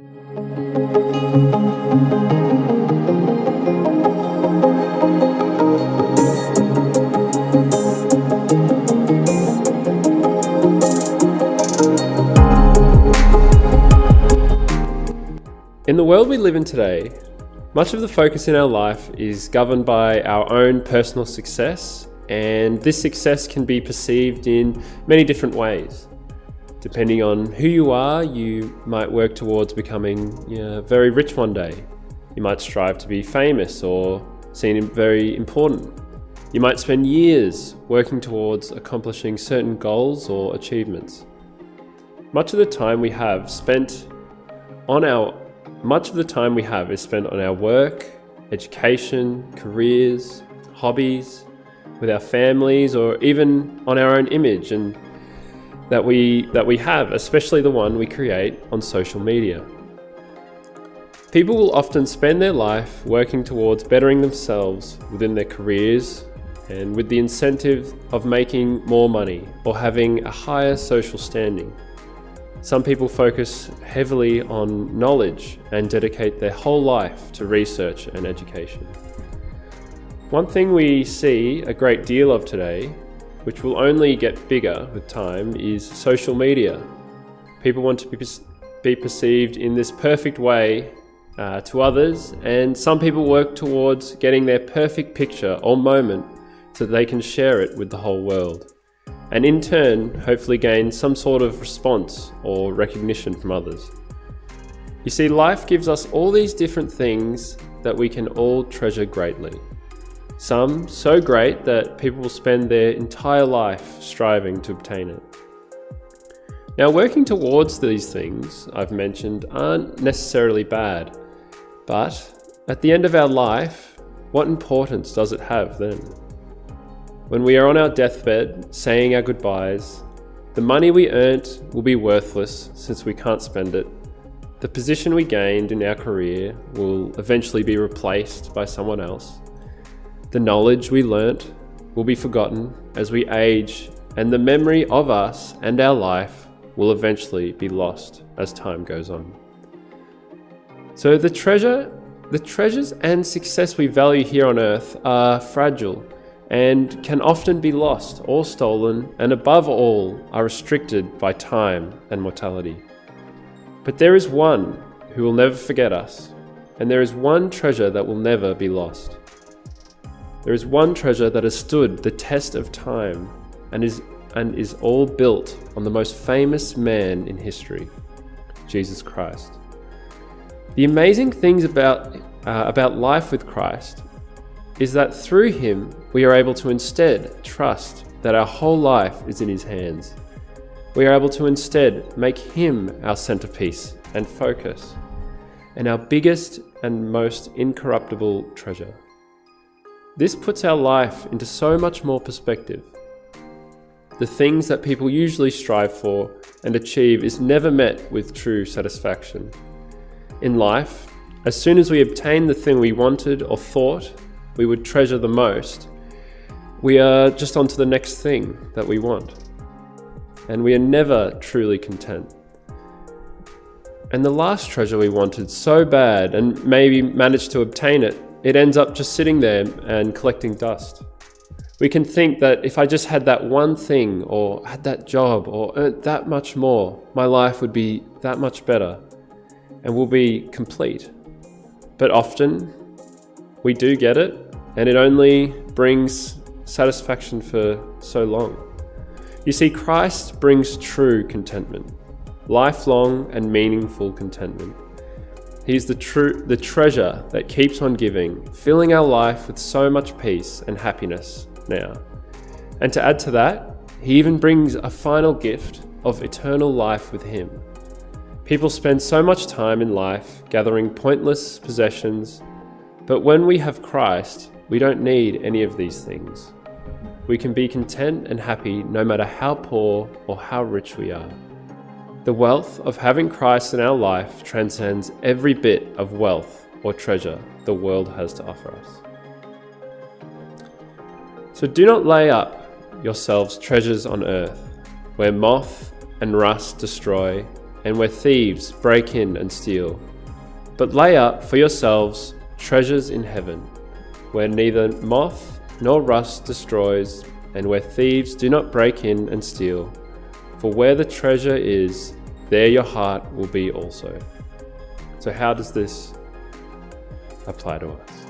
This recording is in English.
In the world we live in today, much of the focus in our life is governed by our own personal success, and this success can be perceived in many different ways. Depending on who you are, you might work towards becoming very rich one day. You might strive to be famous or seen very important. You might spend years working towards accomplishing certain goals or achievements. Much of the time we have is spent on our work, education, careers, hobbies, with our families, or even on our own image and that we have, especially the one we create on social media. People will often spend their life working towards bettering themselves within their careers and with the incentive of making more money or having a higher social standing. Some people focus heavily on knowledge and dedicate their whole life to research and education. One thing we see a great deal of today, which will only get bigger with time, is social media. People want to be perceived in this perfect way to others, and some people work towards getting their perfect picture or moment so that they can share it with the whole world, and in turn, hopefully gain some sort of response or recognition from others. You see, life gives us all these different things that we can all treasure greatly. Some so great that people will spend their entire life striving to obtain it. Now, working towards these things I've mentioned aren't necessarily bad, but at the end of our life, what importance does it have then? When we are on our deathbed, saying our goodbyes, the money we earned will be worthless since we can't spend it. The position we gained in our career will eventually be replaced by someone else. The knowledge we learnt will be forgotten as we age, and the memory of us and our life will eventually be lost as time goes on. So the treasures and success we value here on earth are fragile and can often be lost or stolen, and above all are restricted by time and mortality. But there is one who will never forget us, and there is one treasure that will never be lost. There is one treasure that has stood the test of time and is all built on the most famous man in history, Jesus Christ. The amazing things about life with Christ is that through him we are able to instead trust that our whole life is in his hands. We are able to instead make him our centerpiece and focus, and our biggest and most incorruptible treasure. This puts our life into so much more perspective. The things that people usually strive for and achieve is never met with true satisfaction. In life, as soon as we obtain the thing we wanted or thought we would treasure the most, we are just on to the next thing that we want. And we are never truly content. And the last treasure we wanted so bad and maybe managed to obtain it, it ends up just sitting there and collecting dust. We can think that if I just had that one thing or had that job or earned that much more, my life would be that much better and will be complete. But often we do get it, and it only brings satisfaction for so long. You see, Christ brings true contentment, lifelong and meaningful contentment. He's the treasure that keeps on giving, filling our life with so much peace and happiness now. And to add to that, he even brings a final gift of eternal life with him. People spend so much time in life gathering pointless possessions, but when we have Christ, we don't need any of these things. We can be content and happy no matter how poor or how rich we are. The wealth of having Christ in our life transcends every bit of wealth or treasure the world has to offer us. So do not lay up yourselves treasures on earth, where moth and rust destroy, and where thieves break in and steal. But lay up for yourselves treasures in heaven, where neither moth nor rust destroys, and where thieves do not break in and steal. For where the treasure is, there your heart will be also. So how does this apply to us?